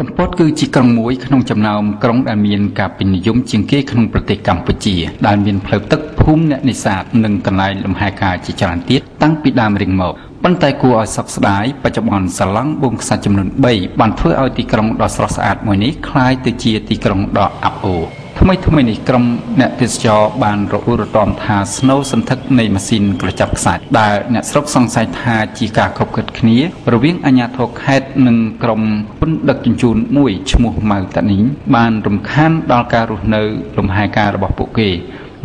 កំពតគឺជាក្រុងមួយក្នុងចំណោមក្រុងដែលមានការពេញនិយមជាងគេក្នុងប្រទេសកម្ពុជាដែលមានផ្លូវទឹកភូមិអ្នកនេសាទនិងកន្លែងលំហែកាយជាច្រើនទៀតតាំងពីដើមរៀងមកប៉ុន្តែគួរឲ្យសោកស្ដាយបច្ចុប្បន្នសាឡង់បូមខ្សាច់ចំនួន3បានធ្វើឲ្យទីក្រុងដ៏ស្រស់ស្អាតមួយនេះคล้ายទៅជាទីក្រុងដ៏អាប់អូរថ្មីនេះក្រុមអ្នកទេសចរបានរអ៊ូរទាំថាស្នូលសន្ធឹកនៃម៉ាស៊ីនក្រចាប់ខ្សាច់ដែលអ្នកស្រុកសង្ស័យថាជាការខົບខិតគ្នារវាងអាជ្ញាធរខេត្តនិងក្រុមហ៊ុនដឹកជញ្ជូនមួយឈ្មោះម៉ៅតានីងបានរំខានដល់ការរស់នៅលំហែកាយរបស់ពួកគេ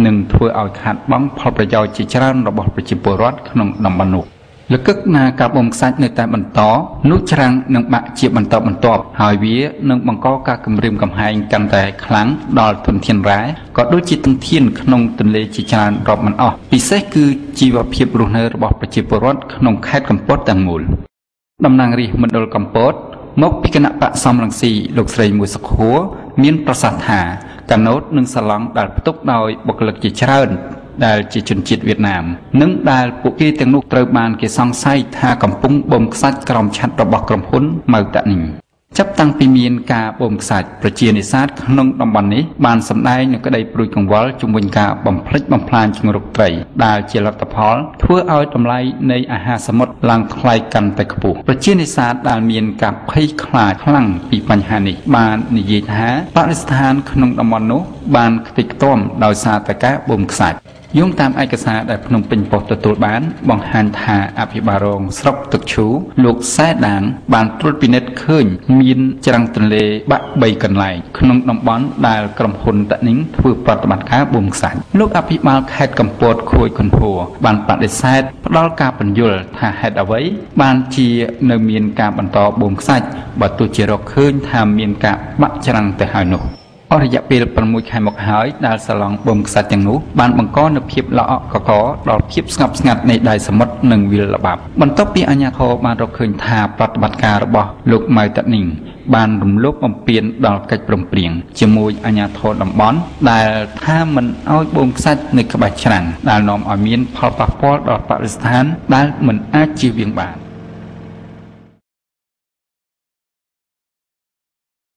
និងធ្វើឲ្យខាតបង់ផលប្រយោជន៍ជាច្រើនរបស់ប្រជាពលរដ្ឋក្នុងតំបន់នោះលកឹកណាការបូមខ្សាច់នៅតែបន្តនោះច្រាំងនឹងបាក់ជាបន្តបន្ទាប់ហើយវានឹងបង្កការគំរាមកំហែងកាន់តែខ្លាំងដល់ធនធានរ៉ែក៏ដូចជាធនធានក្នុងទន្លេជាច្រើនរាប់មិនអស់ពិសេសគឺជីវភាពរស់នៅរបស់ប្រជាពលរដ្ឋក្នុងខេត្តកំពតទាំងមូលតំណាងរាស្ត្រមណ្ឌលកំពតមកពីគណៈបកសំរងស៊ីលោកស្រីមួយសុខួរមានប្រសាសន៍ថាកាណូតនិងសាឡង់ដែលផ្ទុកដោយបុគ្គលិកជាច្រើនដែលជាជនជាតិវៀតណាមនិងដែលពួកគេទាំងនោះត្រូវបានគេសង្ស័យថាកំពុងបូមខ្សាច់ក្រោមឆ័ត្ររបស់ក្រុមហ៊ុនម៉ៅតានីងចាប់តាំងពីមានការបូមខ្សាច់ប្រជានេសាទក្នុងតំបន់នេះបានសម្ដែងនូវក្តីព្រួយកង្វល់ជំវិញការបំផ្លិចបំផ្លាញជំរុកត្រីដែលជាលទ្ធផលធ្វើឲ្យតម្លៃនៃអាហារសមុទ្រឡើងថ្លៃកាន់តែខ្ពស់ប្រជានេសាទដែលមានការភ័យខ្លាចខ្លាំងពីបញ្ហានេះបាននិយាយថាបរិស្ថានក្នុងតំបន់នោះបានខ្ទេចខ្ទាំដោយសារតែការបូមខ្សាច់យោងតាមឯកសារដែលភ្នំពេញប៉ុស្តិ៍ទទួលបានបង្ហាញថាអភិបាលរងស្រុកទឹកឈូលោកសែដានបានត្រួតពិនិត្យឃើញមានច្រាំងទន្លេបាក់3កន្លែងក្នុងតំបន់ដែលក្រុមហ៊ុនតានីងធ្វើប្រតិបត្តិការបូមខ្សាច់លោកអភិបាលខេត្តកំពតខួយខុនហួរបានបដិសេធផ្ដល់ការពន្យល់ថាហេតុអ្វីបានជានៅមានការបន្តបូមខ្សាច់បើទោះជារកឃើញថាមានការបាក់ច្រាំងទៅហើយនោះអស់រយៈពេល6ខែមកហើយដែលសាឡង់បូមខ្សាច់ទាំងនោះបានបង្កនូវភាពល្អក់កកដល់ភាពស្ងប់ស្ងាត់នៃដៃសមុទ្រនិងវាលល្បាប់បន្ទាប់ពីអាជ្ញាធរបានរកឃើញថាប្រតិបត្តិការរបស់លោកម៉ៅតានីងបានរំលោភបំពានដល់កិច្ចព្រមព្រៀងជាមួយអាជ្ញាធរតំបន់ដែលថាមិនឲ្យបូមខ្សាច់នៅក្បែរច្រាំងដែលនាំឲ្យមានផលប៉ះពាល់ដល់បរិស្ថានដែលមិនអាចជៀសវាងបាន